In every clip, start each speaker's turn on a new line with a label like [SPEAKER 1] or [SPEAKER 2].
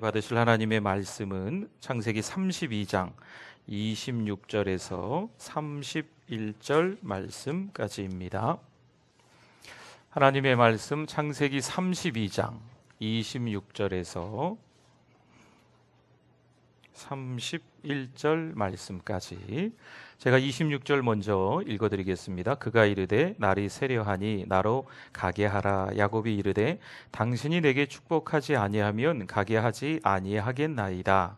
[SPEAKER 1] 받으실 하나님의 말씀은 창세기 32장 26절에서 31절 말씀까지입니다. 하나님의 말씀 창세기 32장 26절에서 31절 말씀까지 제가 26절 먼저 읽어드리겠습니다. 그가 이르되 날이 세려하니 나로 가게 하라. 야곱이 이르되 당신이 내게 축복하지 아니하면 가게 하지 아니하겠나이다.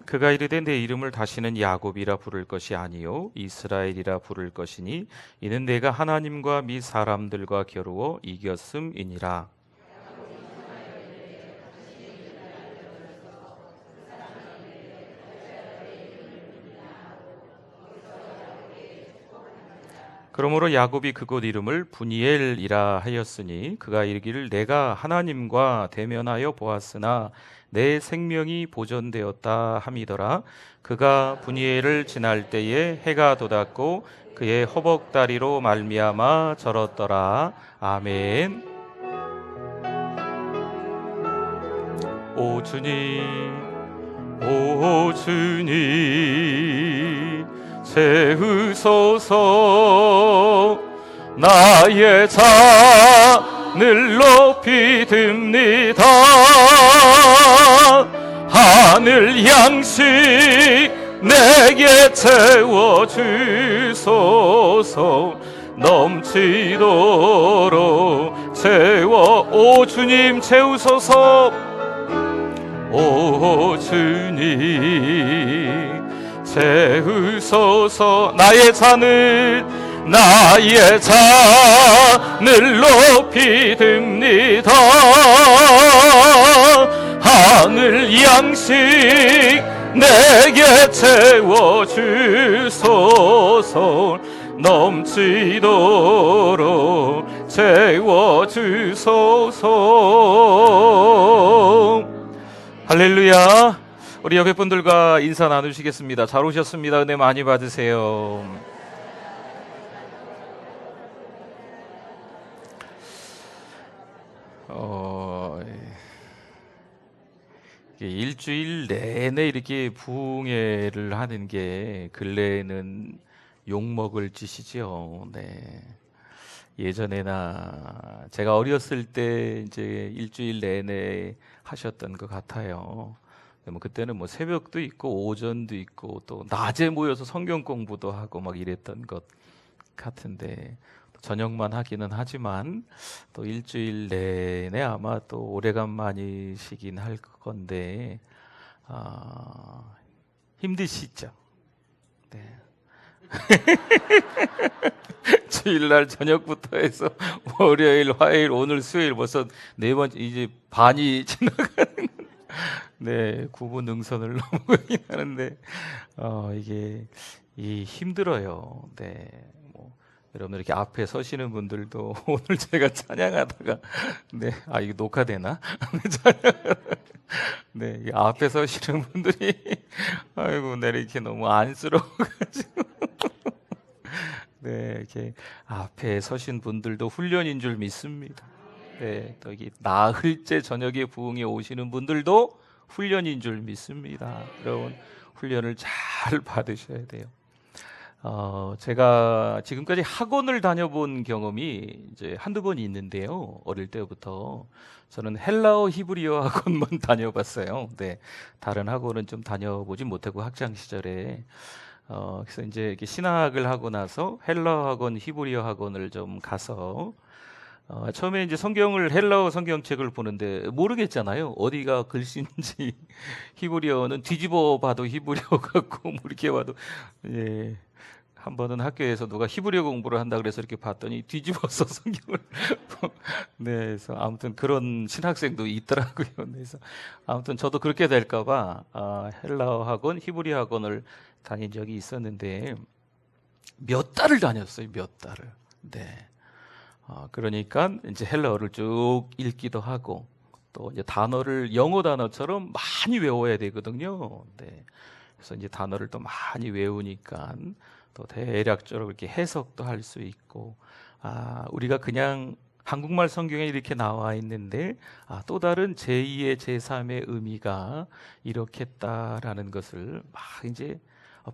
[SPEAKER 1] 그가 이르되 내 이름을 다시는 야곱이라 부를 것이 아니요 이스라엘이라 부를 것이니 이는 내가 하나님과 및 사람들과 겨루어 이겼음이니라. 그러므로 야곱이 그곳 이름을 브니엘이라 하였으니 그가 이르기를 내가 하나님과 대면하여 보았으나 내 생명이 보존되었다 함이더라. 그가 브니엘을 지날 때에 해가 돋았고 그의 허벅다리로 말미암아 절었더라. 아멘. 오 주님, 오 주님, 채우소서. 나의 잔을 높이 듭니다. 하늘 양식 내게 채워주소서. 넘치도록 채워. 오 주님 채우소서. 오 주님 채우소서. 나의 잔을 높이 듭니다. 하늘 양식 내게 채워주소서. 넘치도록 채워주소서. 할렐루야. 우리 옆에 분들과 인사 나누시겠습니다. 잘 오셨습니다. 은혜 많이 받으세요. 일주일 내내 이렇게 부흥회를 하는 게 근래에는 욕먹을 짓이죠. 네. 예전에나 제가 어렸을 때 이제 일주일 내내 하셨던 것 같아요. 뭐 그때는 뭐 새벽도 있고 오전도 있고 또 낮에 모여서 성경 공부도 하고 막 이랬던 것 같은데 저녁만 하기는 하지만 또 일주일 내내 아마 또 오래간만이시긴 할 건데 힘드시죠? 네. 주일날 저녁부터 해서 월요일, 화요일, 오늘 수요일 벌써 네 번째 이제 반이 지나가는 네, 9분 능선을 넘어가긴 하는데 이게 힘들어요. 네, 뭐 여러분 이렇게 앞에 서시는 분들도 오늘 제가 찬양하다가 네, 이거 녹화되나? 네, 이 앞에 서시는 분들이 아이고 내 이렇게 너무 안쓰러워가지고 네, 이렇게 앞에 서신 분들도 훈련인 줄 믿습니다. 네, 또 여기 나흘째 저녁에 부흥에 오시는 분들도 훈련인 줄 믿습니다. 여러분 훈련을 잘 받으셔야 돼요. 제가 지금까지 학원을 다녀본 경험이 이제 한두 번 있는데요. 어릴 때부터 저는 헬라어 히브리어 학원만 다녀봤어요. 네, 다른 학원은 좀 다녀보지 못하고 학창 시절에 그래서 이제 이렇게 신학을 하고 나서 헬라어 학원, 히브리어 학원을 좀 가서 처음에 이제 성경을 헬라어 성경책을 보는데 모르겠잖아요. 어디가 글씨인지 히브리어는 뒤집어 봐도 히브리어 같고 뭐 이렇게 봐도 예. 한 번은 학교에서 누가 히브리어 공부를 한다 그래서 이렇게 봤더니 뒤집어서 성경을 네, 그래서 아무튼 그런 신학생도 있더라고요. 그래서 아무튼 저도 그렇게 될까봐 헬라어 학원, 히브리어 학원을 다닌 적이 있었는데 몇 달을 다녔어요. 몇 달을. 네. 그러니까 이제 헬라어를 쭉 읽기도 하고 또 이제 단어를 영어 단어처럼 많이 외워야 되거든요. 네. 그래서 이제 단어를 또 많이 외우니까 또 대략적으로 이렇게 해석도 할 수 있고, 우리가 그냥 한국말 성경에 이렇게 나와 있는데 또 다른 제2의 제3의 의미가 이렇겠다라는 것을 막 이제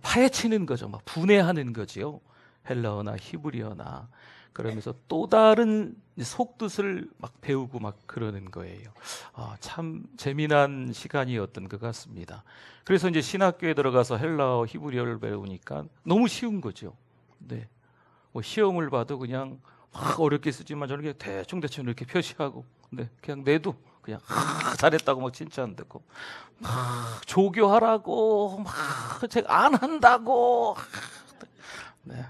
[SPEAKER 1] 파헤치는 거죠. 막 분해하는 거지요. 헬라어나 히브리어나. 그러면서 또 다른 속뜻을 막 배우고 막 그러는 거예요. 참 재미난 시간이었던 것 같습니다. 그래서 이제 신학교에 들어가서 헬라어, 히브리어를 배우니까 너무 쉬운 거죠. 네. 뭐 시험을 봐도 그냥 막 어렵게 쓰지만 저는 그냥 대충 이렇게 표시하고, 네, 그냥 내도 그냥 잘했다고 막 칭찬 듣고, 막 조교하라고 막 제가 안 한다고. 네.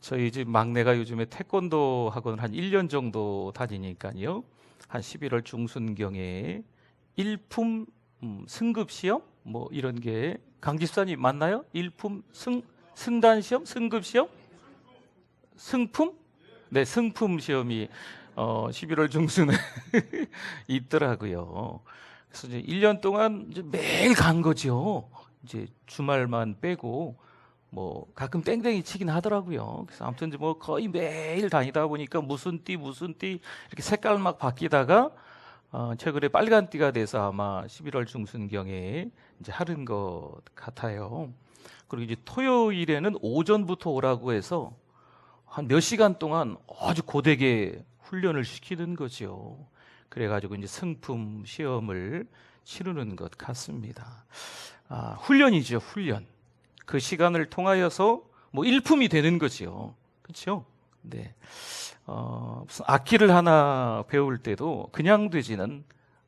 [SPEAKER 1] 저희 집 막내가 요즘에 태권도 학원 한 1년 정도 다니니까요. 한 11월 중순경에 일품 승급 시험 뭐 이런 게 강집사님 맞나요? 일품 승단 시험, 승급 시험, 승품? 네, 승품 시험이 11월 중순에 있더라고요. 그래서 이제 1년 동안 이제 매일 간 거죠. 이제 주말만 빼고 뭐 가끔 땡땡이 치긴 하더라고요. 그래서 아무튼 뭐 거의 매일 다니다 보니까 무슨 띠 이렇게 색깔 막 바뀌다가 최근에 빨간 띠가 돼서 아마 11월 중순경에 이제 하는 것 같아요. 그리고 이제 토요일에는 오전부터 오라고 해서 한 몇 시간 동안 아주 고되게 훈련을 시키는 거죠. 그래가지고 이제 승품 시험을 치르는 것 같습니다. 훈련이죠, 훈련. 그 시간을 통하여서 뭐 일품이 되는 거지요. 그렇죠? 네. 무슨 악기를 하나 배울 때도 그냥 되지는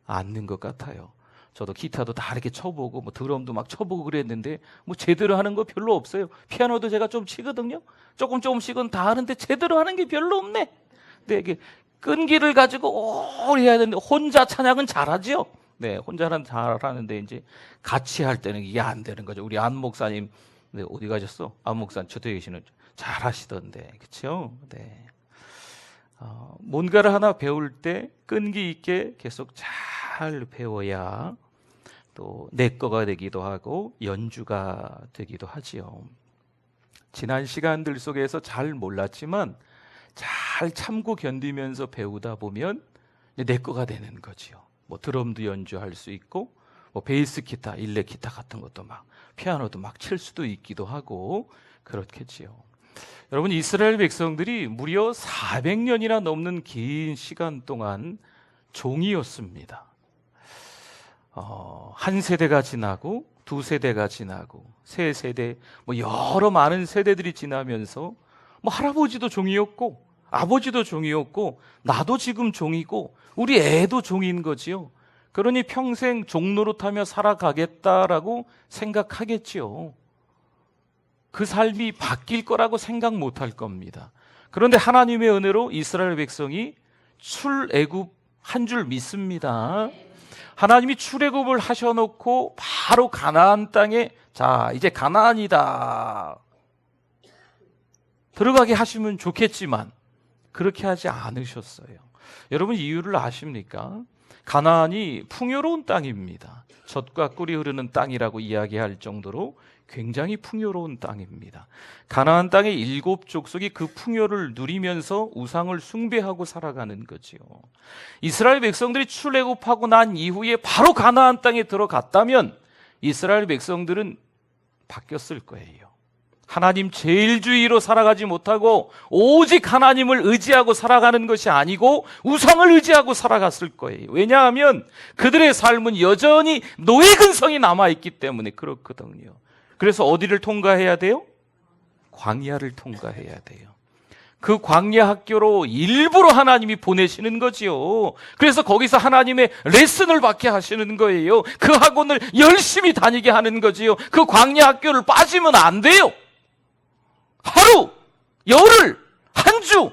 [SPEAKER 1] 않는 것 같아요. 저도 기타도 다 이렇게 쳐보고 뭐 드럼도 막 쳐보고 그랬는데 뭐 제대로 하는 거 별로 없어요. 피아노도 제가 좀 치거든요. 조금씩은 다 하는데 제대로 하는 게 별로 없네. 근데 이게 끈기를 가지고 오래 해야 되는데 혼자 찬양은 잘하지요. 네, 혼자는 잘하는데 이제 같이 할 때는 이게 안 되는 거죠. 우리 안 목사님, 네, 어디 가셨어? 안 목사님 저쪽에 계시는 잘하시던데, 그렇죠? 네. 뭔가를 하나 배울 때 끈기 있게 계속 잘 배워야 또 내 거가 되기도 하고 연주가 되기도 하지요. 지난 시간들 속에서 잘 몰랐지만 잘 참고 견디면서 배우다 보면 내 거가 되는 거지요. 뭐 드럼도 연주할 수 있고 뭐 베이스 기타, 일렉 기타 같은 것도 막 피아노도 막 칠 수도 있기도 하고 그렇겠지요. 여러분, 이스라엘 백성들이 무려 400년이나 넘는 긴 시간 동안 종이었습니다. 한 세대가 지나고 두 세대가 지나고 세 세대, 뭐 여러 많은 세대들이 지나면서 뭐 할아버지도 종이었고 아버지도 종이었고 나도 지금 종이고 우리 애도 종인 거지요. 그러니 평생 종노릇하며 살아가겠다라고 생각하겠지요. 그 삶이 바뀔 거라고 생각 못할 겁니다. 그런데 하나님의 은혜로 이스라엘 백성이 출애굽 한 줄 믿습니다. 하나님이 출애굽을 하셔놓고 바로 가나안 땅에 자 이제 가나안이다 들어가게 하시면 좋겠지만 그렇게 하지 않으셨어요. 여러분, 이유를 아십니까? 가나안이 풍요로운 땅입니다. 젖과 꿀이 흐르는 땅이라고 이야기할 정도로 굉장히 풍요로운 땅입니다. 가나안 땅의 7족속이 그 풍요를 누리면서 우상을 숭배하고 살아가는 거지요. 이스라엘 백성들이 출애굽하고 난 이후에 바로 가나안 땅에 들어갔다면 이스라엘 백성들은 바뀌었을 거예요. 하나님 제일주의로 살아가지 못하고 오직 하나님을 의지하고 살아가는 것이 아니고 우상을 의지하고 살아갔을 거예요. 왜냐하면 그들의 삶은 여전히 노예 근성이 남아있기 때문에 그렇거든요. 그래서 어디를 통과해야 돼요? 광야를 통과해야 돼요. 그 광야 학교로 일부러 하나님이 보내시는 거지요. 그래서 거기서 하나님의 레슨을 받게 하시는 거예요. 그 학원을 열심히 다니게 하는 거지요. 그 광야 학교를 빠지면 안 돼요. 하루, 열흘, 한 주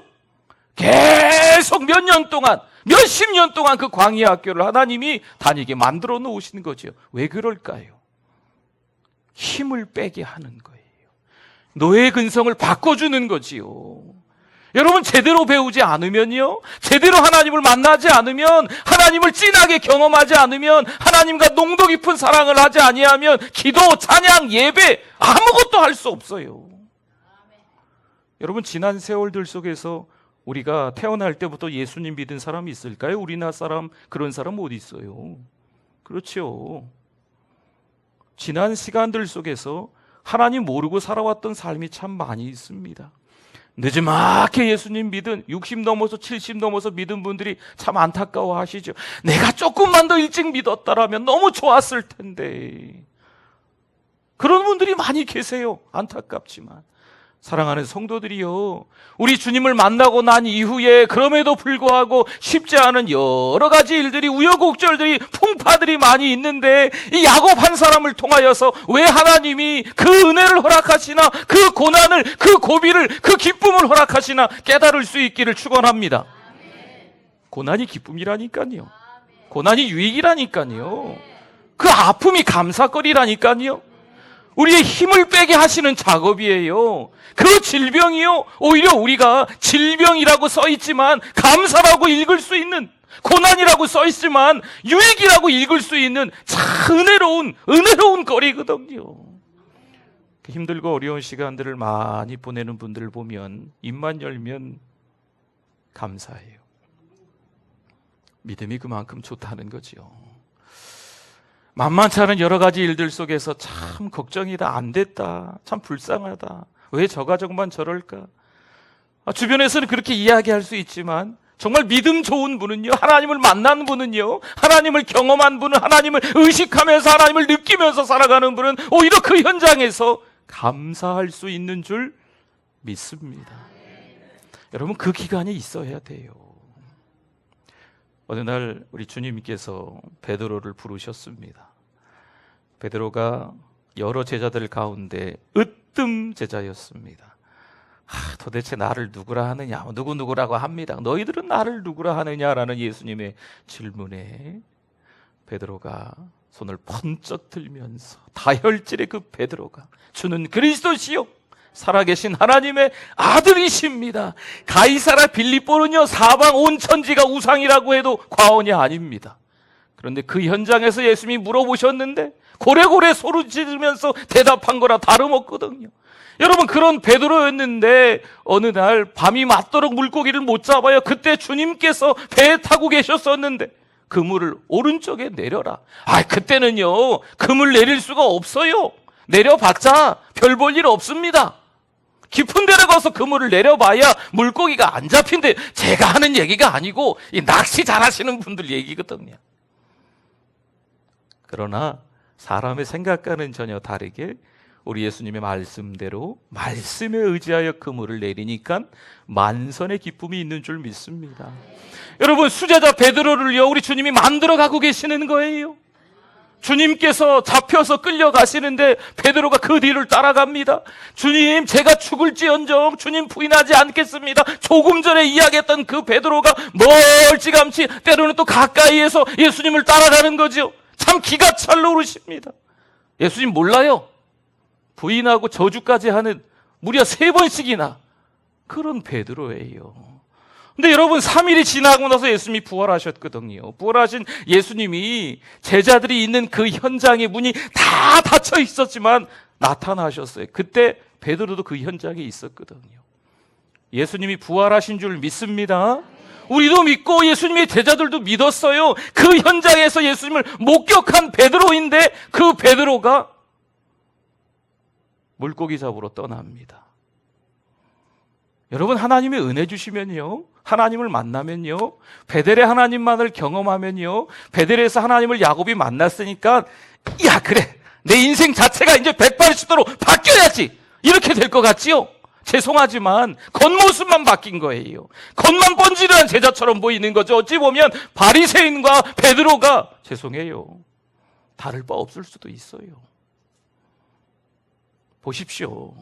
[SPEAKER 1] 계속 몇 년 동안, 몇십 년 동안 그 광야 학교를 하나님이 다니게 만들어 놓으신 거죠. 왜 그럴까요? 힘을 빼게 하는 거예요. 노예 근성을 바꿔주는 거지요. 여러분 제대로 배우지 않으면요, 제대로 하나님을 만나지 않으면, 하나님을 진하게 경험하지 않으면, 하나님과 농도 깊은 사랑을 하지 아니하면 기도, 찬양, 예배 아무것도 할 수 없어요. 여러분 지난 세월들 속에서 우리가 태어날 때부터 예수님 믿은 사람이 있을까요? 우리나라 사람 그런 사람 어디 있어요? 그렇죠. 지난 시간들 속에서 하나님 모르고 살아왔던 삶이 참 많이 있습니다. 늦지막히 예수님 믿은 60 넘어서 70 넘어서 믿은 분들이 참 안타까워하시죠. 내가 조금만 더 일찍 믿었다라면 너무 좋았을 텐데. 그런 분들이 많이 계세요. 안타깝지만. 사랑하는 성도들이요, 우리 주님을 만나고 난 이후에 그럼에도 불구하고 쉽지 않은 여러 가지 일들이, 우여곡절들이, 풍파들이 많이 있는데, 이 야곱 한 사람을 통하여서 왜 하나님이 그 은혜를 허락하시나, 그 고난을, 그 고비를, 그 기쁨을 허락하시나 깨달을 수 있기를 축원합니다. 고난이 기쁨이라니까요. 고난이 유익이라니까요. 그 아픔이 감사거리라니까요. 우리의 힘을 빼게 하시는 작업이에요. 그 질병이요, 오히려 우리가 질병이라고 써있지만 감사라고 읽을 수 있는, 고난이라고 써있지만 유익이라고 읽을 수 있는 참 은혜로운 거리거든요. 힘들고 어려운 시간들을 많이 보내는 분들을 보면 입만 열면 감사해요. 믿음이 그만큼 좋다는 거죠. 만만치 않은 여러 가지 일들 속에서 참 걱정이다, 안 됐다, 참 불쌍하다, 왜 저 가족만 저럴까? 주변에서는 그렇게 이야기할 수 있지만 정말 믿음 좋은 분은요, 하나님을 만난 분은요, 하나님을 경험한 분은, 하나님을 의식하면서 하나님을 느끼면서 살아가는 분은 오히려 그 현장에서 감사할 수 있는 줄 믿습니다. 여러분 그 기간이 있어야 돼요. 어느 날 우리 주님께서 베드로를 부르셨습니다. 베드로가 여러 제자들 가운데 으뜸 제자였습니다. 도대체 나를 누구라 하느냐, 누구라고 합니다. 너희들은 나를 누구라 하느냐라는 예수님의 질문에 베드로가 손을 번쩍 들면서, 다혈질의 그 베드로가 주는 그리스도시요 살아계신 하나님의 아들이십니다. 가이사라 빌립보는요, 사방 온 천지가 우상이라고 해도 과언이 아닙니다. 그런데 그 현장에서 예수님이 물어보셨는데 고래고래 소리 지르면서 대답한 거라 다름없거든요. 여러분 그런 베드로였는데 어느 날 밤이 맞도록 물고기를 못 잡아요. 그때 주님께서 배에 타고 계셨었는데 그물을 오른쪽에 내려라. 그때는요 그물 내릴 수가 없어요. 내려봤자 별 볼 일 없습니다. 깊은 데로 가서 그물을 내려봐야 물고기가 안 잡힌대. 제가 하는 얘기가 아니고 이 낚시 잘하시는 분들 얘기거든요. 그러나 사람의 생각과는 전혀 다르게 우리 예수님의 말씀대로 말씀에 의지하여 그물을 내리니까 만선의 기쁨이 있는 줄 믿습니다. 여러분 수제자 베드로를요 우리 주님이 만들어가고 계시는 거예요. 주님께서 잡혀서 끌려가시는데 베드로가 그 뒤를 따라갑니다. 주님 제가 죽을지언정 주님 부인하지 않겠습니다. 조금 전에 이야기했던 그 베드로가 멀찌감치 때로는 또 가까이에서 예수님을 따라가는 거죠. 참 기가 찰 오르십니다. 예수님 몰라요. 부인하고 저주까지 하는 무려 3번씩이나 그런 베드로예요. 근데 여러분 3일이 지나고 나서 예수님이 부활하셨거든요. 부활하신 예수님이 제자들이 있는 그 현장의 문이 다 닫혀 있었지만 나타나셨어요. 그때 베드로도 그 현장에 있었거든요. 예수님이 부활하신 줄 믿습니다. 우리도 믿고 예수님의 제자들도 믿었어요. 그 현장에서 예수님을 목격한 베드로인데 그 베드로가 물고기 잡으러 떠납니다. 여러분 하나님의 은혜 주시면요, 하나님을 만나면요, 베델의 하나님만을 경험하면요, 베델에서 하나님을 야곱이 만났으니까 야 그래 내 인생 자체가 이제 180도로 바뀌어야지 이렇게 될 것 같지요? 죄송하지만 겉모습만 바뀐 거예요. 겉만 번지르한 제자처럼 보이는 거죠. 어찌 보면 바리새인과 베드로가 죄송해요 다를 바 없을 수도 있어요. 보십시오.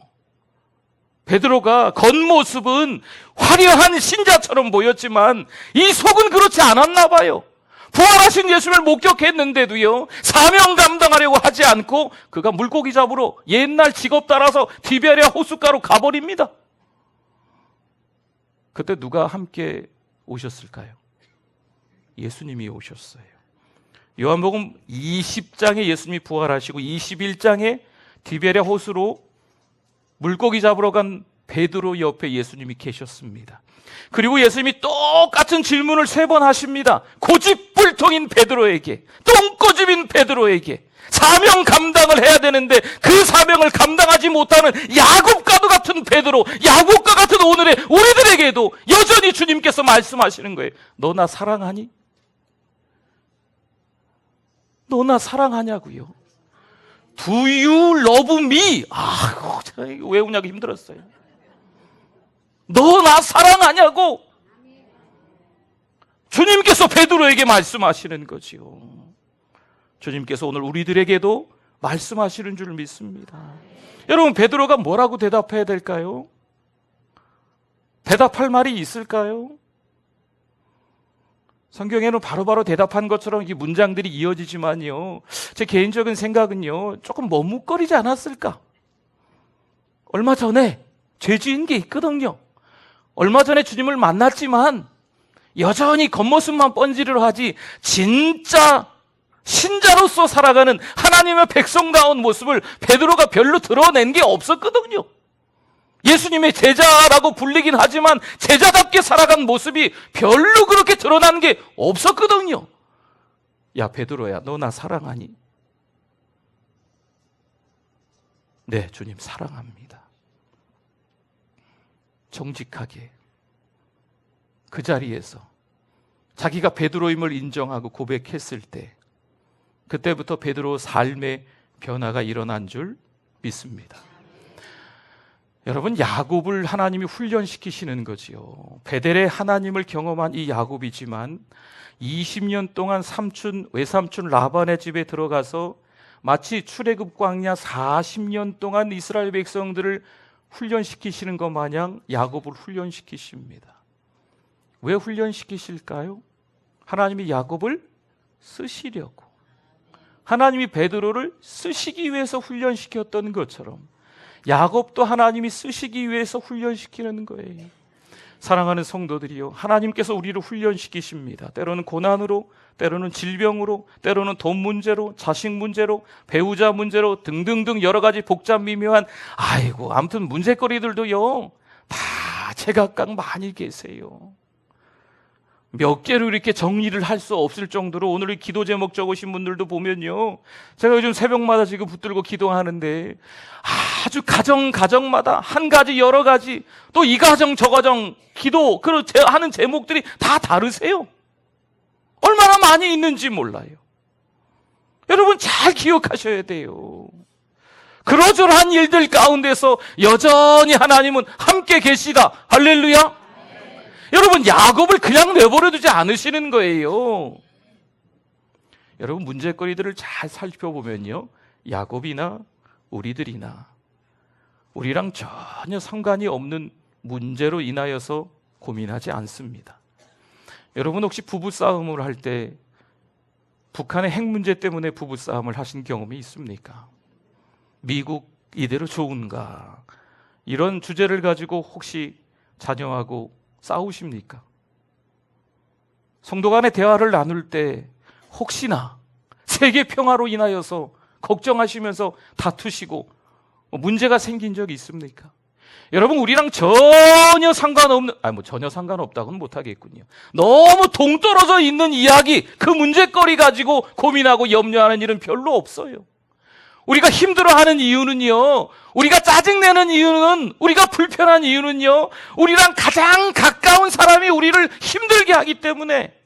[SPEAKER 1] 베드로가 겉모습은 화려한 신자처럼 보였지만 이 속은 그렇지 않았나 봐요. 부활하신 예수를 목격했는데도요 사명 감당하려고 하지 않고 그가 물고기 잡으러 옛날 직업 따라서 디베랴 호숫가로 가버립니다. 그때 누가 함께 오셨을까요? 예수님이 오셨어요. 요한복음 20장에 예수님이 부활하시고 21장에 디베랴 호수로 물고기 잡으러 간 베드로 옆에 예수님이 계셨습니다. 그리고 예수님이 똑같은 질문을 3번 하십니다. 고집불통인 베드로에게, 똥꼬집인 베드로에게 사명 감당을 해야 되는데 그 사명을 감당하지 못하는 야곱과도 같은 베드로, 야곱과 같은 오늘의 우리들에게도 여전히 주님께서 말씀하시는 거예요. 너 나 사랑하니? 너 나 사랑하냐고요? Do you love me? 제가 이거 외우냐고 힘들었어요. 너 나 사랑하냐고? 주님께서 베드로에게 말씀하시는 거지요. 주님께서 오늘 우리들에게도 말씀하시는 줄 믿습니다. 여러분, 베드로가 뭐라고 대답해야 될까요? 대답할 말이 있을까요? 성경에는 바로바로 대답한 것처럼 이 문장들이 이어지지만요, 제 개인적인 생각은요, 조금 머뭇거리지 않았을까? 얼마 전에 죄 지은 게 있거든요. 얼마 전에 주님을 만났지만 여전히 겉모습만 번지르르 하지 진짜 신자로서 살아가는 하나님의 백성다운 모습을 베드로가 별로 드러낸 게 없었거든요. 예수님의 제자라고 불리긴 하지만 제자답게 살아간 모습이 별로 그렇게 드러난 게 없었거든요. 야, 베드로야, 너 나 사랑하니? 네, 주님 사랑합니다. 정직하게 그 자리에서 자기가 베드로임을 인정하고 고백했을 때, 그때부터 베드로 삶의 변화가 일어난 줄 믿습니다. 여러분, 야곱을 하나님이 훈련시키시는 거지요. 베델의 하나님을 경험한 이 야곱이지만 20년 동안 외삼촌 라반의 집에 들어가서 마치 출애굽 광야 40년 동안 이스라엘 백성들을 훈련시키시는 것 마냥 야곱을 훈련시키십니다. 왜 훈련시키실까요? 하나님이 야곱을 쓰시려고, 하나님이 베드로를 쓰시기 위해서 훈련시켰던 것처럼 야곱도 하나님이 쓰시기 위해서 훈련시키는 거예요. 사랑하는 성도들이요, 하나님께서 우리를 훈련시키십니다. 때로는 고난으로, 때로는 질병으로, 때로는 돈 문제로, 자식 문제로, 배우자 문제로 등등등 여러 가지 복잡 미묘한 아무튼 문제거리들도요, 다 제각각 많이 계세요. 몇 개로 이렇게 정리를 할 수 없을 정도로 오늘 기도 제목 적으신 분들도 보면요, 제가 요즘 새벽마다 지금 붙들고 기도하는데 아주 가정마다 한 가지 여러 가지, 또 이 가정 저 가정 기도 하는 제목들이 다 다르세요. 얼마나 많이 있는지 몰라요. 여러분, 잘 기억하셔야 돼요. 그러저러한 일들 가운데서 여전히 하나님은 함께 계시다. 할렐루야. 여러분, 야곱을 그냥 내버려 두지 않으시는 거예요. 여러분, 문제거리들을 잘 살펴보면요, 야곱이나 우리들이나 우리랑 전혀 상관이 없는 문제로 인하여서 고민하지 않습니다. 여러분, 혹시 부부싸움을 할 때 북한의 핵 문제 때문에 부부싸움을 하신 경험이 있습니까? 미국 이대로 좋은가? 이런 주제를 가지고 혹시 자녀하고 싸우십니까? 성도 간의 대화를 나눌 때 혹시나 세계 평화로 인하여서 걱정하시면서 다투시고 문제가 생긴 적이 있습니까? 여러분, 우리랑 전혀 상관없는, 전혀 상관없다고는 못하겠군요. 너무 동떨어져 있는 이야기, 그 문제거리 가지고 고민하고 염려하는 일은 별로 없어요. 우리가 힘들어하는 이유는요, 우리가 짜증내는 이유는, 우리가 불편한 이유는요, 우리랑 가장 가까운 사람이 우리를 힘들게 하기 때문에,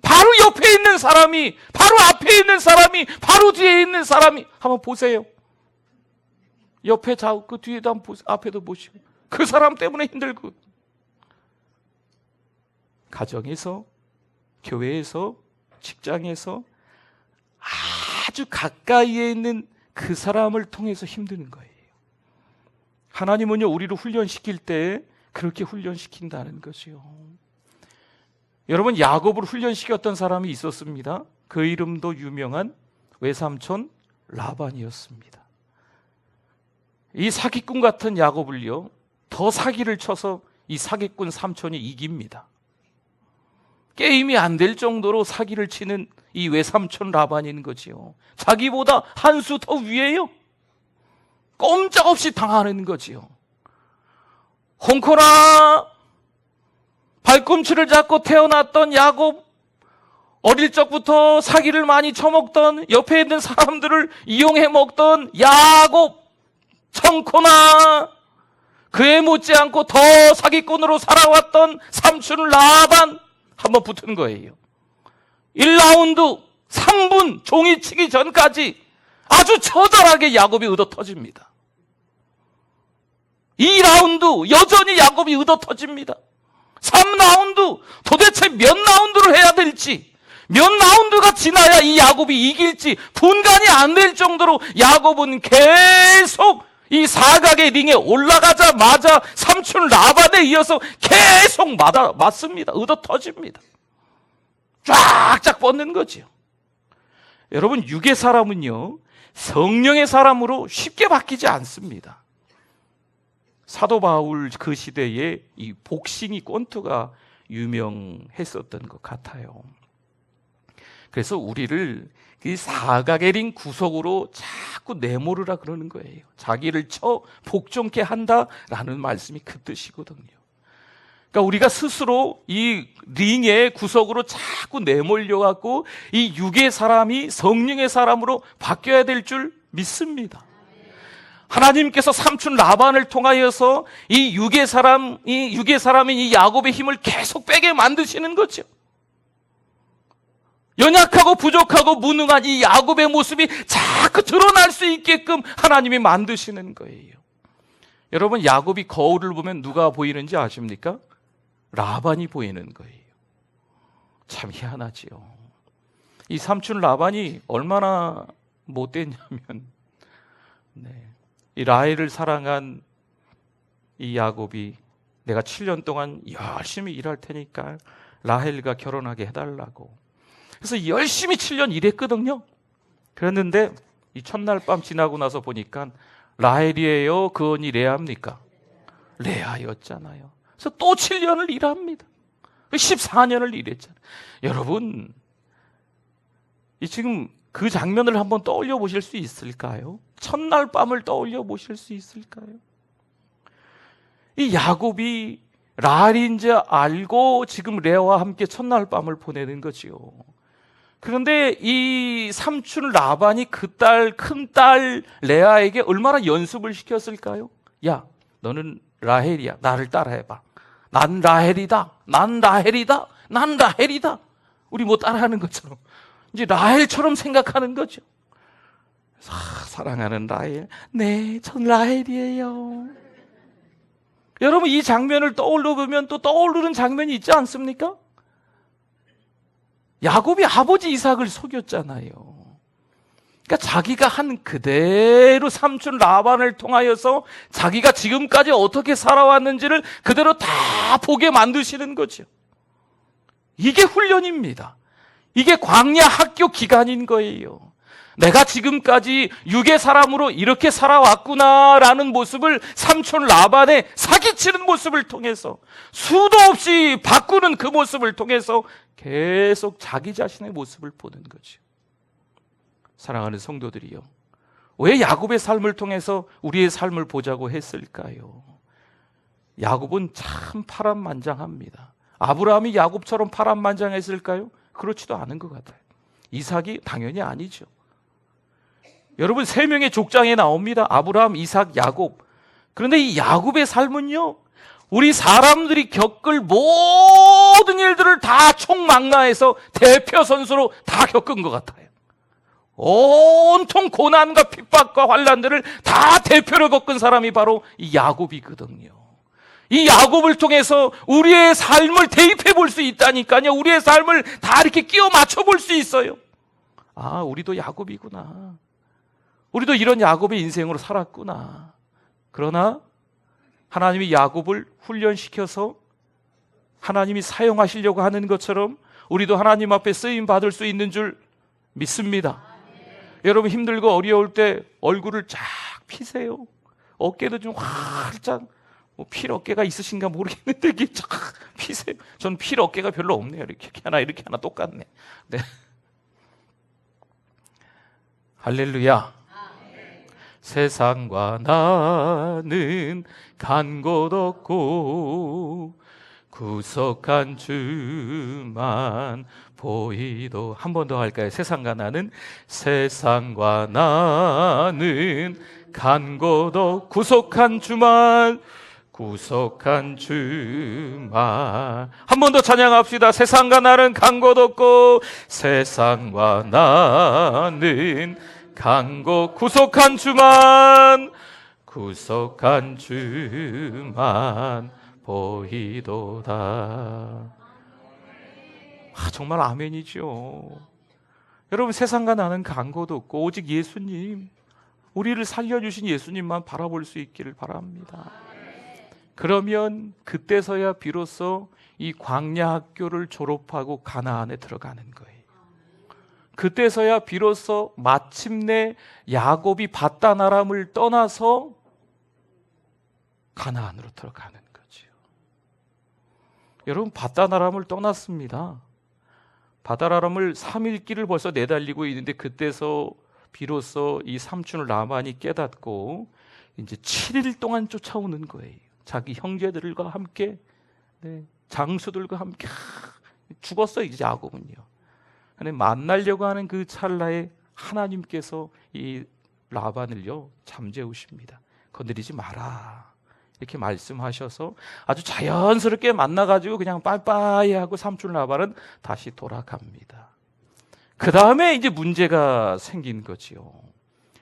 [SPEAKER 1] 바로 옆에 있는 사람이, 바로 앞에 있는 사람이, 바로 뒤에 있는 사람이, 한번 보세요. 옆에 그 뒤에도 한번 보세요. 앞에도 보시고. 그 사람 때문에 힘들고. 가정에서, 교회에서, 직장에서 아주 가까이에 있는 그 사람을 통해서 힘드는 거예요. 하나님은요, 우리를 훈련시킬 때 그렇게 훈련시킨다는 거죠. 여러분, 야곱을 훈련시켰던 사람이 있었습니다. 그 이름도 유명한 외삼촌 라반이었습니다. 이 사기꾼 같은 야곱을요, 더 사기를 쳐서 이 사기꾼 삼촌이 이깁니다. 게임이 안 될 정도로 사기를 치는 이 외삼촌 라반인 거지요. 자기보다 한 수 더 위에요. 꼼짝없이 당하는 거지요. 홍코나, 발꿈치를 잡고 태어났던 야곱, 어릴 적부터 사기를 많이 쳐먹던, 옆에 있는 사람들을 이용해 먹던 야곱, 청코나, 그에 못지않고 더 사기꾼으로 살아왔던 삼촌 라반, 한번 붙은 거예요. 1라운드 3분 종이 치기 전까지 아주 처절하게 야곱이 얻어터집니다. 2라운드 여전히 야곱이 얻어터집니다. 3라운드 도대체 몇 라운드를 해야 될지, 몇 라운드가 지나야 이 야곱이 이길지 분간이 안 될 정도로 야곱은 계속 이 사각의 링에 올라가자마자 삼촌 라반에 이어서 계속 맞습니다. 얻어터집니다. 쫙쫙 뻗는 거죠. 여러분, 육의 사람은요, 성령의 사람으로 쉽게 바뀌지 않습니다. 사도 바울 그 시대에 이 복싱이 권투가 유명했었던 것 같아요. 그래서 우리를 이 사각의 링 구석으로 자꾸 내모르라 그러는 거예요. 자기를 쳐 복종케 한다라는 말씀이 그 뜻이거든요. 그러니까 우리가 스스로 이 링의 구석으로 자꾸 내몰려갖고 이 육의 사람이 성령의 사람으로 바뀌어야 될 줄 믿습니다. 하나님께서 삼촌 라반을 통하여서 이 육의 사람인 이 야곱의 힘을 계속 빼게 만드시는 거죠. 연약하고 부족하고 무능한 이 야곱의 모습이 자꾸 드러날 수 있게끔 하나님이 만드시는 거예요. 여러분, 야곱이 거울을 보면 누가 보이는지 아십니까? 라반이 보이는 거예요. 참 희한하지요. 이 삼촌 라반이 얼마나 못됐냐면, 이 라헬을 사랑한 이 야곱이 내가 7년 동안 열심히 일할 테니까 라헬과 결혼하게 해달라고. 그래서 열심히 7년 일했거든요. 그랬는데 이 첫날 밤 지나고 나서 보니까 라헬이에요? 그 언니 레아입니까? 레아였잖아요. 그래서 또 7년을 일합니다. 14년을 일했잖아요. 여러분, 지금 그 장면을 한번 떠올려 보실 수 있을까요? 첫날 밤을 떠올려 보실 수 있을까요? 이 야곱이 라헬인지 알고 지금 레아와 함께 첫날 밤을 보내는 거지요. 그런데 이 삼촌 라반이 그 딸, 큰딸 레아에게 얼마나 연습을 시켰을까요? 야, 너는 라헬이야. 나를 따라해봐. 난 라헬이다. 난 라헬이다. 난 라헬이다. 우리 뭐 따라하는 것처럼 이제 라헬처럼 생각하는 거죠. 사랑하는 라헬. 네, 전 라헬이에요. 여러분, 이 장면을 떠올려 보면 또 떠오르는 장면이 있지 않습니까? 야곱이 아버지 이삭을 속였잖아요. 그러니까 자기가 한 그대로 삼촌 라반을 통하여서 자기가 지금까지 어떻게 살아왔는지를 그대로 다 보게 만드시는 거죠. 이게 훈련입니다. 이게 광야 학교 기간인 거예요. 내가 지금까지 육의 사람으로 이렇게 살아왔구나라는 모습을 삼촌 라반의 사기치는 모습을 통해서, 수도 없이 바꾸는 그 모습을 통해서 계속 자기 자신의 모습을 보는 거죠. 사랑하는 성도들이요, 왜 야곱의 삶을 통해서 우리의 삶을 보자고 했을까요? 야곱은 참 파란만장합니다. 아브라함이 야곱처럼 파란만장했을까요? 그렇지도 않은 것 같아요. 이삭이 당연히 아니죠. 여러분, 3명의 족장에 나옵니다. 아브라함, 이삭, 야곱. 그런데 이 야곱의 삶은요, 우리 사람들이 겪을 모든 일들을 다 총망라해서 대표 선수로 다 겪은 것 같아요. 온통 고난과 핍박과 환난들을 다 대표로 겪은 사람이 바로 이 야곱이거든요. 이 야곱을 통해서 우리의 삶을 대입해 볼 수 있다니까요. 우리의 삶을 다 이렇게 끼워 맞춰 볼 수 있어요. 아, 우리도 야곱이구나. 우리도 이런 야곱의 인생으로 살았구나. 그러나 하나님이 야곱을 훈련시켜서 하나님이 사용하시려고 하는 것처럼 우리도 하나님 앞에 쓰임 받을 수 있는 줄 믿습니다. 여러분, 힘들고 어려울 때 얼굴을 쫙 피세요. 어깨도 좀 활짝 뭐 필 어깨가 있으신가 모르겠는데 이게 피세요. 전 필 어깨가 별로 없네요. 이렇게 하나 똑같네. 네. 할렐루야. 세상과 나는 간 곳 없고 구속한 주만 보이도. 한 번 더 할까요? 세상과 나는 간 곳 없고 구속한 주만 한 번 더 찬양합시다. 세상과 나는 간 곳 없고 세상과 나는 간 곳 구속한 주만 보이도다. 정말 아멘이죠. 여러분, 세상과 나는 간 곳 없고 오직 예수님, 우리를 살려주신 예수님만 바라볼 수 있기를 바랍니다. 그러면 그때서야 비로소 이 광야 학교를 졸업하고 가나안에 들어가는 거예요. 그때서야 비로소 마침내 야곱이 밧단 아람을 떠나서 가나안으로 들어가는 거죠. 여러분, 밧단 아람을 떠났습니다. 밧단 아람을 3일 길을 벌써 내달리고 있는데 그때서 비로소 이 삼촌 라반이 깨닫고 이제 7일 동안 쫓아오는 거예요. 자기 형제들과 함께, 장수들과 함께. 죽었어요, 이제 야곱은요. 근데 만나려고 하는 그 찰나에 하나님께서 이 라반을요 잠재우십니다. 건드리지 마라, 이렇게 말씀하셔서 아주 자연스럽게 만나가지고 그냥 빠이빠이 하고 삼촌 라반은 다시 돌아갑니다. 그 다음에 이제 문제가 생긴 거지요.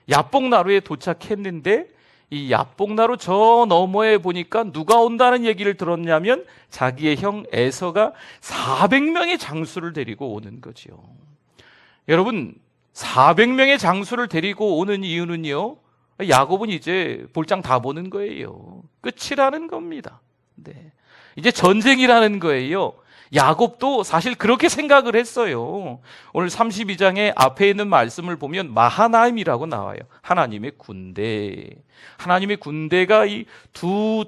[SPEAKER 1] 야복나루에 도착했는데 이 야복나루 저 너머에 보니까 누가 온다는 얘기를 들었냐면 자기의 형 에서가 400명의 장수를 데리고 오는 거지요. 여러분, 400명의 장수를 데리고 오는 이유는요, 야곱은 이제 볼장 다 보는 거예요. 끝이라는 겁니다. 네. 이제 전쟁이라는 거예요. 야곱도 사실 그렇게 생각을 했어요. 오늘 32장의 앞에 있는 말씀을 보면 마하나임이라고 나와요. 하나님의 군대. 하나님의 군대가 이 두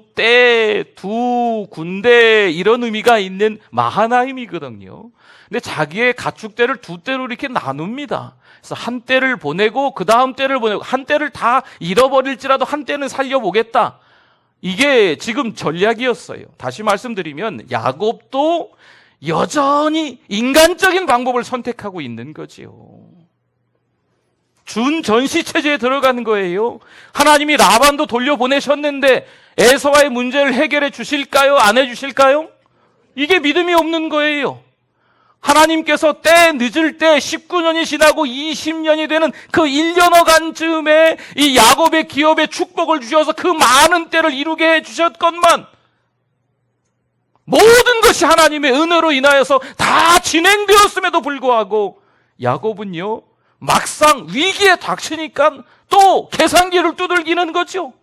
[SPEAKER 1] 군대 이런 의미가 있는 마하나임이거든요. 근데 자기의 가축대를 두 떼로 이렇게 나눕니다. 그래서 한 떼를 보내고 그 다음 떼를 보내고 한 떼를 다 잃어버릴지라도 한 떼는 살려보겠다. 이게 지금 전략이었어요. 다시 말씀드리면 야곱도 여전히 인간적인 방법을 선택하고 있는 거지요. 준전시체제에 들어가는 거예요. 하나님이 라반도 돌려보내셨는데 에서와의 문제를 해결해 주실까요? 안 해주실까요? 이게 믿음이 없는 거예요. 하나님께서 때 늦을 때 19년이 지나고 20년이 되는 그 1년여간 즈음에 이 야곱의 기업에 축복을 주셔서 그 많은 때를 이루게 해주셨건만 모든 것이 하나님의 은혜로 인하여서 다 진행되었음에도 불구하고 야곱은요 막상 위기에 닥치니까 또 계산기를 두들기는 거죠.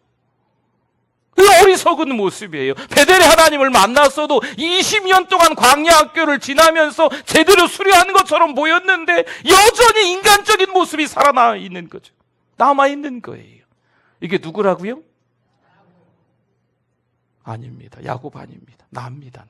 [SPEAKER 1] 그 어리석은 모습이에요. 베델의 하나님을 만났어도 20년 동안 광야 학교를 지나면서 제대로 수료한 것처럼 보였는데 여전히 인간적인 모습이 살아나 있는 거죠. 남아 있는 거예요. 이게 누구라고요? 아닙니다. 야곱 아닙니다. 나입니다.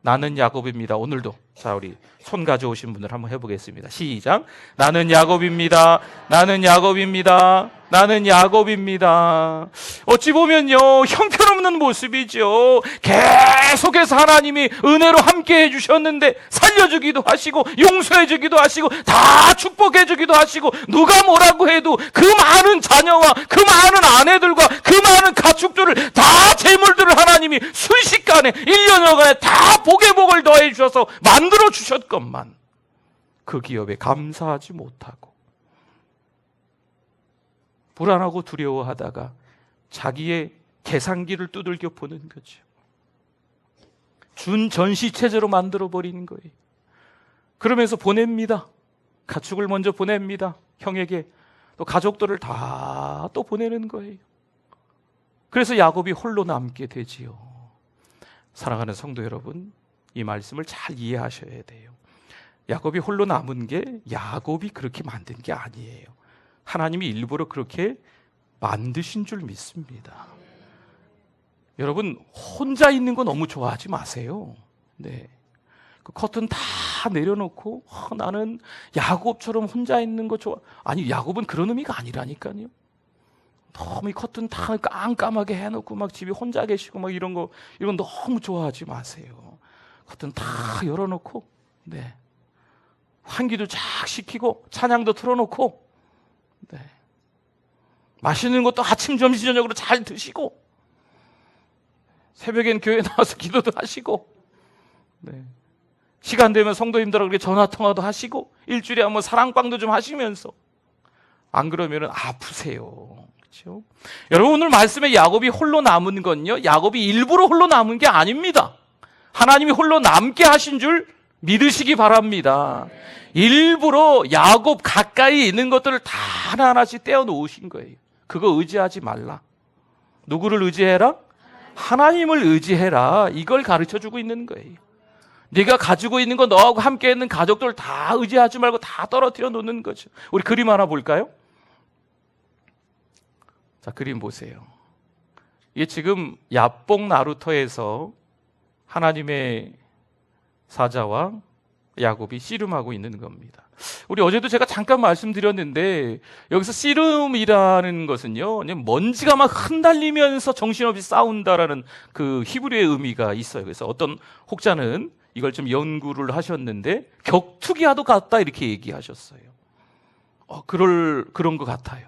[SPEAKER 1] 나는 야곱입니다. 오늘도 자, 우리 손 가져오신 분들 한번 해보겠습니다. 시작. 나는 야곱입니다. 나는 야곱입니다. 나는 야곱입니다. 어찌 보면요 형편없는 모습이죠. 계속해서 하나님이 은혜로 함께 해주셨는데 살려주기도 하시고 용서해주기도 하시고 다 축복해주기도 하시고 누가 뭐라고 해도 그 많은 자녀와 그 많은 아내들과 그 많은 가축들을 다 재물들을 하나님이 순식간에 1년여간에 다 복의 복을 더해 주셔서 만들어 주셨건만 그 기업에 감사하지 못하고 불안하고 두려워하다가 자기의 계산기를 두들겨 보는 거죠. 준전시체제로 만들어버리는 거예요. 그러면서 보냅니다. 가축을 먼저 보냅니다. 형에게. 또 가족들을 다 또 보내는 거예요. 그래서 야곱이 홀로 남게 되지요. 사랑하는 성도 여러분, 이 말씀을 잘 이해하셔야 돼요. 야곱이 홀로 남은 게 야곱이 그렇게 만든 게 아니에요. 하나님이 일부러 그렇게 만드신 줄 믿습니다. 여러분, 혼자 있는 거 너무 좋아하지 마세요. 네. 그 커튼 다 내려놓고 나는 야곱처럼 혼자 있는 거 좋아. 아니, 야곱은 그런 의미가 아니라니까요. 너무 이 커튼 다 깜깜하게 해놓고 막 집에 혼자 계시고 막 이런 거 너무 좋아하지 마세요. 커튼 다 열어놓고, 네. 환기도 쫙 시키고 찬양도 틀어놓고, 네. 맛있는 것도 아침, 점심, 저녁으로 잘 드시고, 새벽엔 교회 나와서 기도도 하시고, 네. 시간 되면 성도님들하고 전화 통화도 하시고, 일주일에 한번 사랑방도 좀 하시면서, 안 그러면 아프세요. 그렇죠? 여러분, 오늘 말씀에 야곱이 홀로 남은 건요, 야곱이 일부러 홀로 남은 게 아닙니다. 하나님이 홀로 남게 하신 줄 믿으시기 바랍니다. 일부러 야곱 가까이 있는 것들을 다 하나하나씩 떼어 놓으신 거예요. 그거 의지하지 말라. 누구를 의지해라? 하나님을 의지해라. 이걸 가르쳐주고 있는 거예요. 네가 가지고 있는 거, 너하고 함께 있는 가족들 다 의지하지 말고 다 떨어뜨려 놓는 거죠. 우리 그림 하나 볼까요? 자, 그림 보세요. 이게 지금 야뽕 나루터에서 하나님의 사자와 야곱이 씨름하고 있는 겁니다. 우리 어제도 제가 잠깐 말씀드렸는데, 여기서 씨름이라는 것은요, 먼지가 막 흩날리면서 정신없이 싸운다라는 그 히브리어의 의미가 있어요. 그래서 어떤 혹자는 이걸 좀 연구를 하셨는데, 격투기와도 같다 이렇게 얘기하셨어요. 그런 것 같아요.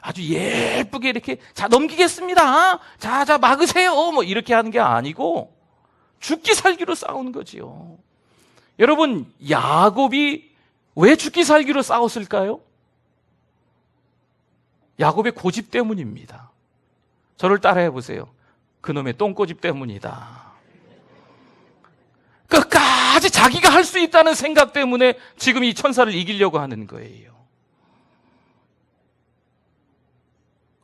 [SPEAKER 1] 아주 예쁘게 이렇게, 자, 넘기겠습니다. 자, 막으세요. 뭐 이렇게 하는 게 아니고, 죽기 살기로 싸우는 거지요. 여러분, 야곱이 왜 죽기 살기로 싸웠을까요? 야곱의 고집 때문입니다. 저를 따라해 보세요. 그놈의 똥꼬집 때문이다. 끝까지 자기가 할 수 있다는 생각 때문에 지금 이 천사를 이기려고 하는 거예요.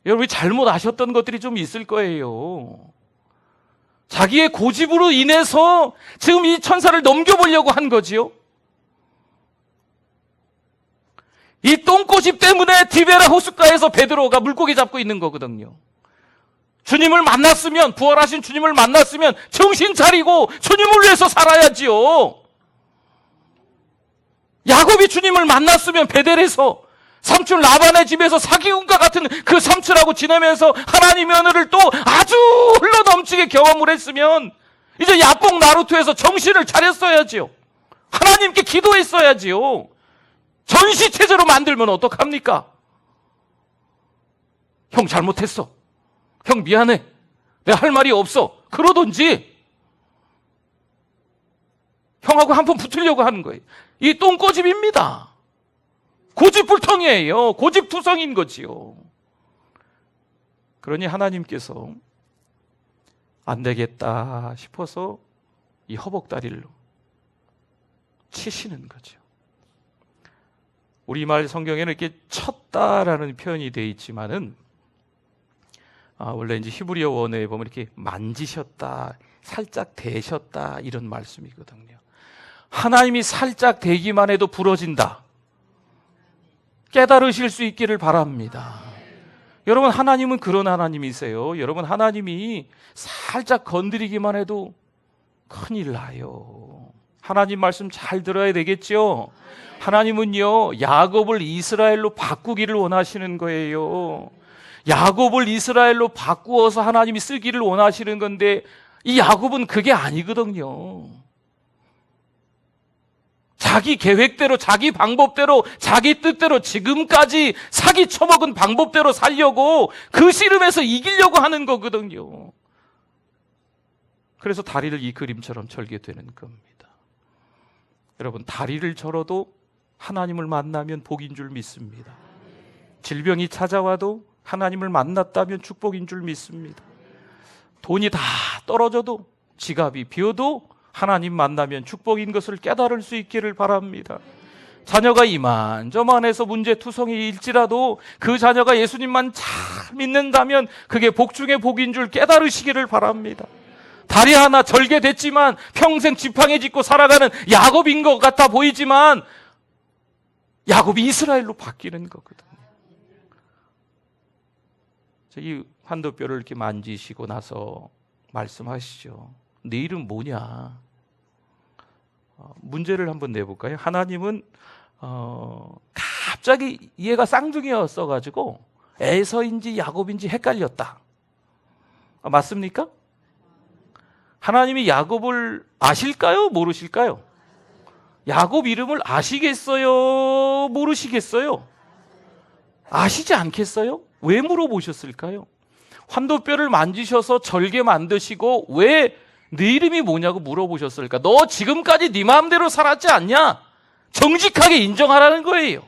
[SPEAKER 1] 여러분이 잘못 아셨던 것들이 좀 있을 거예요. 자기의 고집으로 인해서 지금 이 천사를 넘겨보려고 한 거지요. 이 똥꼬집 때문에 디베라 호숫가에서 베드로가 물고기 잡고 있는 거거든요. 주님을 만났으면, 부활하신 주님을 만났으면 정신 차리고 주님을 위해서 살아야지요. 야곱이 주님을 만났으면 베델에서 삼촌 라반의 집에서 사기꾼과 같은 그 삼촌하고 지내면서 하나님의 은혜를 또 아주 흘러넘치게 경험을 했으면 이제 야뽕 나루토에서 정신을 차렸어야지요. 하나님께 기도했어야지요. 전시체제로 만들면 어떡합니까? 형 잘못했어. 형 미안해. 내가 할 말이 없어. 그러든지 형하고 한 번 붙으려고 하는 거예요. 이 똥꼬집입니다. 고집불통이에요. 고집투성인 거지요. 그러니 하나님께서 안 되겠다 싶어서 이 허벅다리를 치시는 거죠. 우리말 성경에는 이렇게 쳤다라는 표현이 되어 있지만은 원래 이제 히브리어 원어에 보면 이렇게 만지셨다, 살짝 대셨다 이런 말씀이거든요. 하나님이 살짝 대기만 해도 부러진다. 깨달으실 수 있기를 바랍니다. 여러분, 하나님은 그런 하나님이세요. 여러분, 하나님이 살짝 건드리기만 해도 큰일 나요. 하나님 말씀 잘 들어야 되겠죠? 하나님은요, 야곱을 이스라엘로 바꾸기를 원하시는 거예요. 야곱을 이스라엘로 바꾸어서 하나님이 쓰기를 원하시는 건데, 이 야곱은 그게 아니거든요. 자기 계획대로, 자기 방법대로, 자기 뜻대로 지금까지 사기 쳐먹은 방법대로 살려고 그 씨름에서 이기려고 하는 거거든요. 그래서 다리를 이 그림처럼 절게 되는 겁니다. 여러분, 다리를 절어도 하나님을 만나면 복인 줄 믿습니다. 질병이 찾아와도 하나님을 만났다면 축복인 줄 믿습니다. 돈이 다 떨어져도, 지갑이 비어도 하나님 만나면 축복인 것을 깨달을 수 있기를 바랍니다. 자녀가 이만저만해서 문제투성이일지라도 그 자녀가 예수님만 잘 믿는다면 그게 복 중에 복인 줄 깨달으시기를 바랍니다. 다리 하나 절게 됐지만 평생 지팡이 짚고 살아가는 야곱인 것 같아 보이지만 야곱이 이스라엘로 바뀌는 거거든요. 이 환도뼈를 이렇게 만지시고 나서 말씀하시죠. 네 이름 뭐냐? 문제를 한번 내볼까요? 하나님은 갑자기 얘가 쌍둥이였어가지고 에서인지 야곱인지 헷갈렸다. 맞습니까? 하나님이 야곱을 아실까요? 모르실까요? 야곱 이름을 아시겠어요? 모르시겠어요? 아시지 않겠어요? 왜 물어보셨을까요? 환도뼈를 만지셔서 절개 만드시고 왜 네 이름이 뭐냐고 물어보셨을까? 너 지금까지 네 마음대로 살았지 않냐? 정직하게 인정하라는 거예요.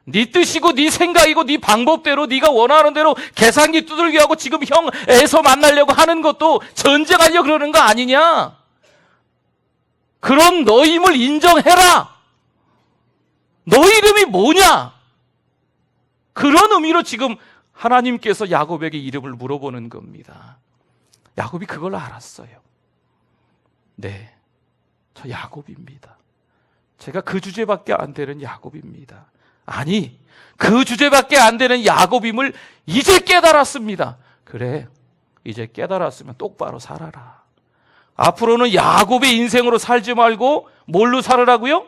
[SPEAKER 1] 네 뜻이고 네 생각이고 네 방법대로 네가 원하는 대로 계산기 두들겨 하고 지금 형 애서 만나려고 하는 것도 전쟁하려고 그러는 거 아니냐? 그런 너임을 인정해라. 너 이름이 뭐냐? 그런 의미로 지금 하나님께서 야곱에게 이름을 물어보는 겁니다. 야곱이 그걸 알았어요. 네, 저 야곱입니다. 제가 그 주제밖에 안 되는 야곱입니다. 아니, 그 주제밖에 안 되는 야곱임을 이제 깨달았습니다. 그래, 이제 깨달았으면 똑바로 살아라. 앞으로는 야곱의 인생으로 살지 말고 뭘로 살으라고요?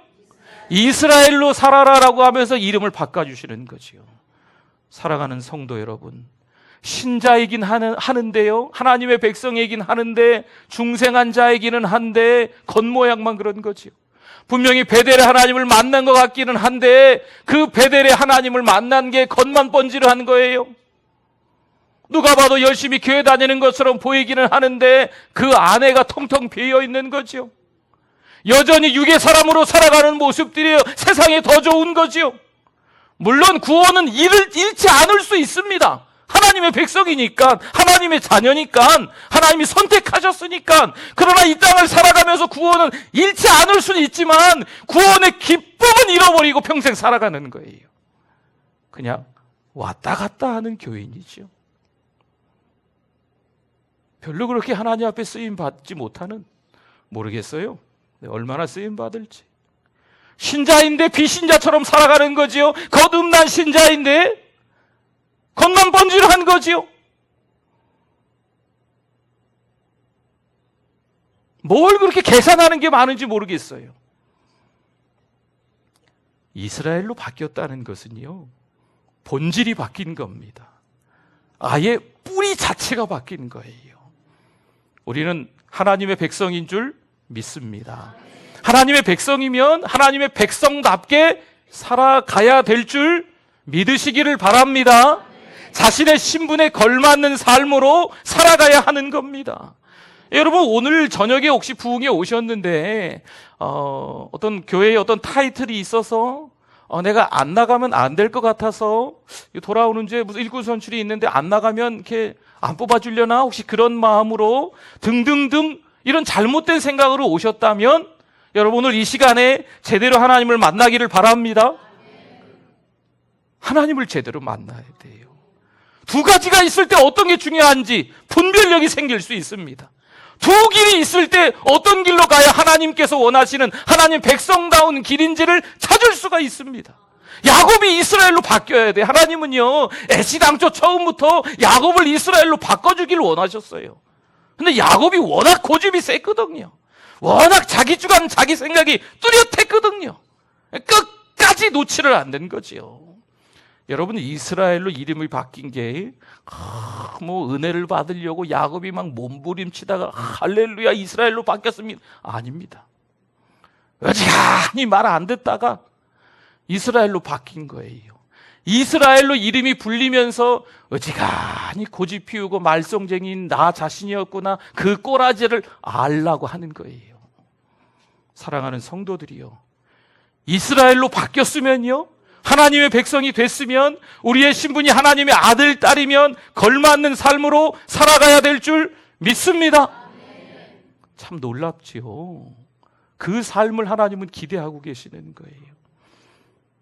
[SPEAKER 1] 이스라엘로 살아라라고 하면서 이름을 바꿔주시는 거지요. 사랑하는 성도 여러분, 신자이긴 하는데요, 하나님의 백성이긴 하는데 중생한 자이기는 한데 겉모양만 그런 거지요. 분명히 베델의 하나님을 만난 것 같기는 한데 그 베델의 하나님을 만난 게 겉만 번지르한 거예요. 누가 봐도 열심히 교회 다니는 것처럼 보이기는 하는데 그 안에가 텅텅 비어 있는 거죠. 여전히 육의 사람으로 살아가는 모습들이 세상에 더 좋은 거지요. 물론 구원은 잃지 않을 수 있습니다. 하나님의 백성이니까, 하나님의 자녀니까, 하나님이 선택하셨으니까. 그러나 이 땅을 살아가면서 구원은 잃지 않을 수는 있지만 구원의 기쁨은 잃어버리고 평생 살아가는 거예요. 그냥 왔다 갔다 하는 교인이죠. 별로 그렇게 하나님 앞에 쓰임 받지 못하는, 모르겠어요. 얼마나 쓰임 받을지. 신자인데 비신자처럼 살아가는 거지요. 거듭난 신자인데 겉만 번지르한 거지요. 뭘 그렇게 계산하는 게 많은지 모르겠어요. 이스라엘로 바뀌었다는 것은요, 본질이 바뀐 겁니다. 아예 뿌리 자체가 바뀐 거예요. 우리는 하나님의 백성인 줄 믿습니다. 하나님의 백성이면 하나님의 백성답게 살아가야 될 줄 믿으시기를 바랍니다. 자신의 신분에 걸맞는 삶으로 살아가야 하는 겁니다. 여러분, 오늘 저녁에 혹시 부흥에 오셨는데 어떤 교회에 어떤 타이틀이 있어서 내가 안 나가면 안 될 것 같아서 돌아오는 주에 무슨 일꾼선출이 있는데 안 나가면 이렇게 안 뽑아주려나, 혹시 그런 마음으로 등등등 이런 잘못된 생각으로 오셨다면 여러분, 오늘 이 시간에 제대로 하나님을 만나기를 바랍니다. 하나님을 제대로 만나야 돼요. 두 가지가 있을 때 어떤 게 중요한지 분별력이 생길 수 있습니다. 두 길이 있을 때 어떤 길로 가야 하나님께서 원하시는 하나님 백성다운 길인지를 찾을 수가 있습니다. 야곱이 이스라엘로 바뀌어야 돼. 하나님은요, 애시당초 처음부터 야곱을 이스라엘로 바꿔주기를 원하셨어요. 근데 야곱이 워낙 고집이 셌거든요. 워낙 자기 주관, 자기 생각이 뚜렷했거든요. 끝까지 놓지를 않는 거지요. 여러분, 이스라엘로 이름이 바뀐 게 은혜를 받으려고 야곱이 막 몸부림치다가 할렐루야 이스라엘로 바뀌었습니다. 아닙니다. 어지간히 말 안 듣다가 이스라엘로 바뀐 거예요. 이스라엘로 이름이 불리면서 어지간히 고집 피우고 말썽쟁이인 나 자신이었구나, 그 꼬라지를 알라고 하는 거예요. 사랑하는 성도들이요, 이스라엘로 바뀌었으면요, 하나님의 백성이 됐으면, 우리의 신분이 하나님의 아들, 딸이면 걸맞는 삶으로 살아가야 될 줄 믿습니다. 참 놀랍지요. 그 삶을 하나님은 기대하고 계시는 거예요.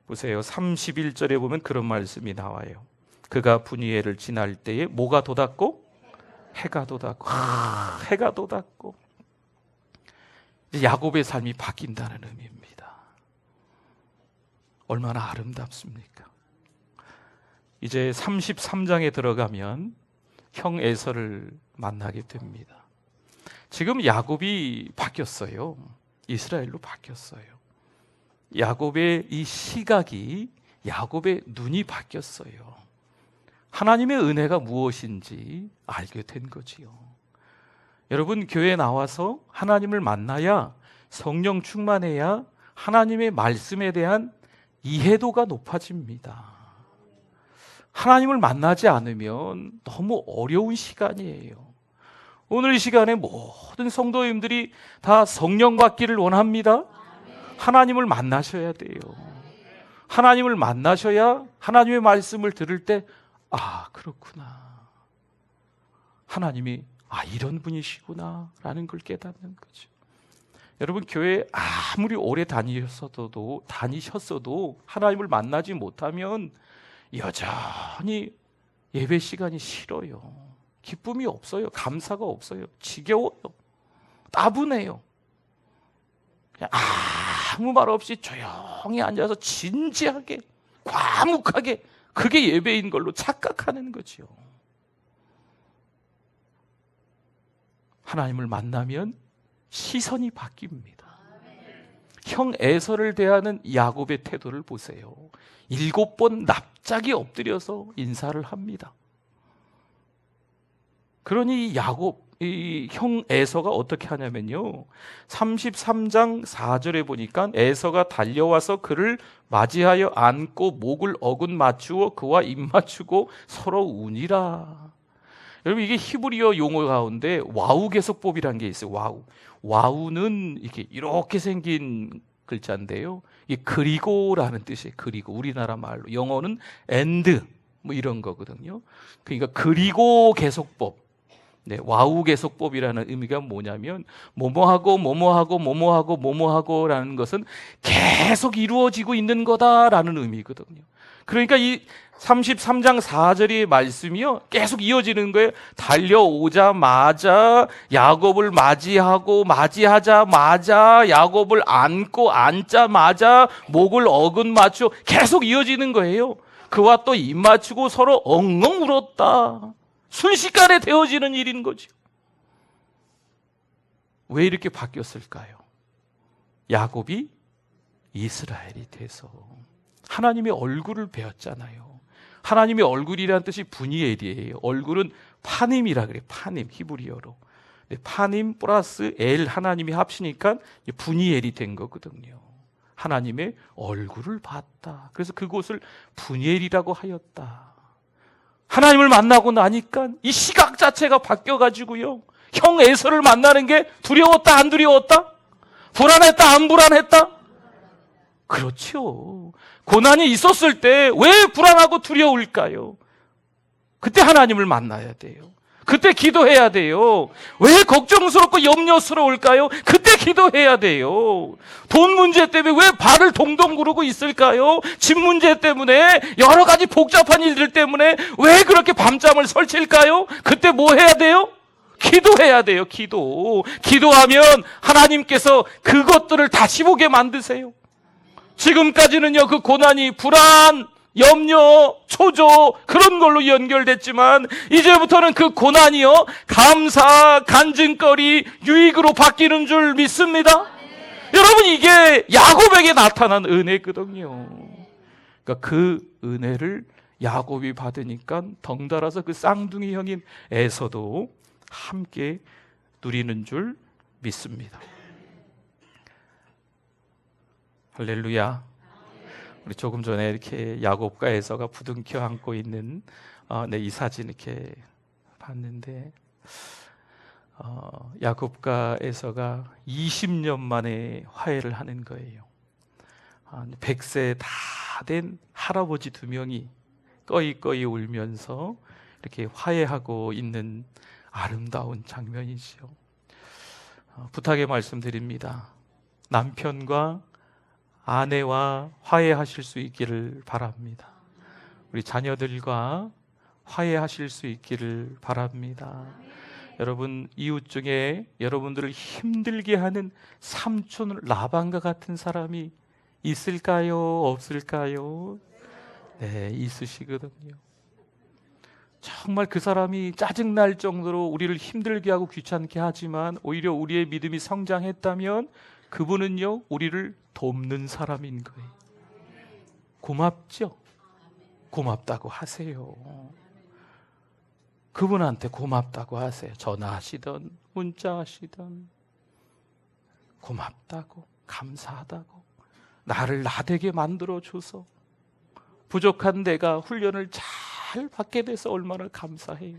[SPEAKER 1] 보세요, 31절에 보면 그런 말씀이 나와요. 그가 분이엘을 지날 때에 뭐가 돋았고? 해가 돋았고. 해가 돋았고. 이제 야곱의 삶이 바뀐다는 의미입니다. 얼마나 아름답습니까? 이제 33장에 들어가면 형 에서를 만나게 됩니다. 지금 야곱이 바뀌었어요. 이스라엘로 바뀌었어요. 야곱의 이 시각이, 야곱의 눈이 바뀌었어요. 하나님의 은혜가 무엇인지 알게 된 거지요. 여러분, 교회에 나와서 하나님을 만나야, 성령 충만해야 하나님의 말씀에 대한 이해도가 높아집니다. 하나님을 만나지 않으면 너무 어려운 시간이에요. 오늘 이 시간에 모든 성도님들이 다 성령 받기를 원합니다. 하나님을 만나셔야 돼요. 하나님을 만나셔야 하나님의 말씀을 들을 때, 아, 그렇구나, 하나님이 이런 분이시구나 라는 걸 깨닫는 거죠. 여러분, 교회 아무리 오래 다니셨어도 하나님을 만나지 못하면 여전히 예배 시간이 싫어요. 기쁨이 없어요. 감사가 없어요. 지겨워요. 따분해요. 그냥 아무 말 없이 조용히 앉아서 진지하게, 과묵하게, 그게 예배인 걸로 착각하는 거죠. 하나님을 만나면 시선이 바뀝니다. 형 에서를 대하는 야곱의 태도를 보세요. 7번 납작이 엎드려서 인사를 합니다. 그러니 이 형 에서가 어떻게 하냐면요, 33장 4절에 보니까 에서가 달려와서 그를 맞이하여 안고 목을 어긋 맞추어 그와 입 맞추고 서로 우니라. 여러분, 이게 히브리어 용어 가운데 와우 개속법이라는 게 있어요. 와우는 이렇게 생긴 글자인데요, 이게 그리고라는 뜻이에요. 그리고, 우리나라 말로. 영어는 and 뭐 이런 거거든요. 그러니까 그리고 개속법. 네, 와우 개속법이라는 의미가 뭐냐면, 뭐뭐하고라는 것은 계속 이루어지고 있는 거다라는 의미거든요. 그러니까 이 33장 4절의 말씀이요, 계속 이어지는 거예요. 달려오자마자 야곱을 맞이하자마자 야곱을 안고 앉자마자 목을 어긋 맞추어, 계속 이어지는 거예요. 그와 또 입 맞추고 서로 엉엉 울었다. 순식간에 되어지는 일인 거죠. 왜 이렇게 바뀌었을까요? 야곱이 이스라엘이 돼서 하나님의 얼굴을 배웠잖아요. 하나님의 얼굴이라는 뜻이 분이엘이에요. 얼굴은 파님이라 그래요. 파님, 히브리어로. 파님 플러스 엘, 하나님이 합치니까 분이엘이 된 거거든요. 하나님의 얼굴을 봤다. 그래서 그곳을 분이엘이라고 하였다. 하나님을 만나고 나니까 이 시각 자체가 바뀌어가지고요, 형 에서를 만나는 게 두려웠다, 안 두려웠다? 불안했다, 안 불안했다? 그렇죠. 고난이 있었을 때 왜 불안하고 두려울까요? 그때 하나님을 만나야 돼요. 그때 기도해야 돼요. 왜 걱정스럽고 염려스러울까요? 그때 기도해야 돼요. 돈 문제 때문에 왜 발을 동동 구르고 있을까요? 집 문제 때문에, 여러 가지 복잡한 일들 때문에 왜 그렇게 밤잠을 설칠까요? 그때 뭐 해야 돼요? 기도해야 돼요. 기도하면 하나님께서 그것들을 다시 보게 만드세요. 지금까지는요, 그 고난이 불안, 염려, 초조, 그런 걸로 연결됐지만 이제부터는 그 고난이요, 감사, 간증거리, 유익으로 바뀌는 줄 믿습니다. 여러분, 이게 야곱에게 나타난 은혜거든요. 그러니까 그 은혜를 야곱이 받으니까 덩달아서 그 쌍둥이 형인 에서도 함께 누리는 줄 믿습니다. 할렐루야. 우리 조금 전에 이렇게 야곱과 에서가 부둥켜 안고 있는 이 사진 이렇게 봤는데, 야곱과 에서가 20년 만에 화해를 하는 거예요. 100세 다 된 할아버지 2명이 꺼이꺼이 울면서 이렇게 화해하고 있는 아름다운 장면이죠. 부탁의 말씀드립니다. 남편과 아내와 화해하실 수 있기를 바랍니다. 우리 자녀들과 화해하실 수 있기를 바랍니다. 여러분, 이웃 중에 여러분들을 힘들게 하는 삼촌 라반과 같은 사람이 있을까요? 없을까요? 네, 있으시거든요. 정말 그 사람이 짜증날 정도로 우리를 힘들게 하고 귀찮게 하지만 오히려 우리의 믿음이 성장했다면 그분은요, 우리를 돕는 사람인 거예요. 고맙죠? 고맙다고 하세요. 그분한테 고맙다고 하세요. 전화하시던 문자하시던 고맙다고, 감사하다고, 나를 나되게 만들어줘서 부족한 내가 훈련을 잘 받게 돼서 얼마나 감사해요.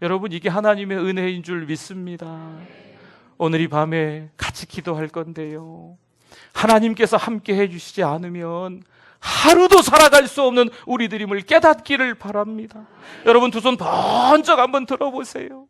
[SPEAKER 1] 여러분, 이게 하나님의 은혜인 줄 믿습니다. 오늘 이 밤에 같이 기도할 건데요, 하나님께서 함께 해주시지 않으면 하루도 살아갈 수 없는 우리들임을 깨닫기를 바랍니다. 여러분, 두 손 번쩍 한번 들어보세요.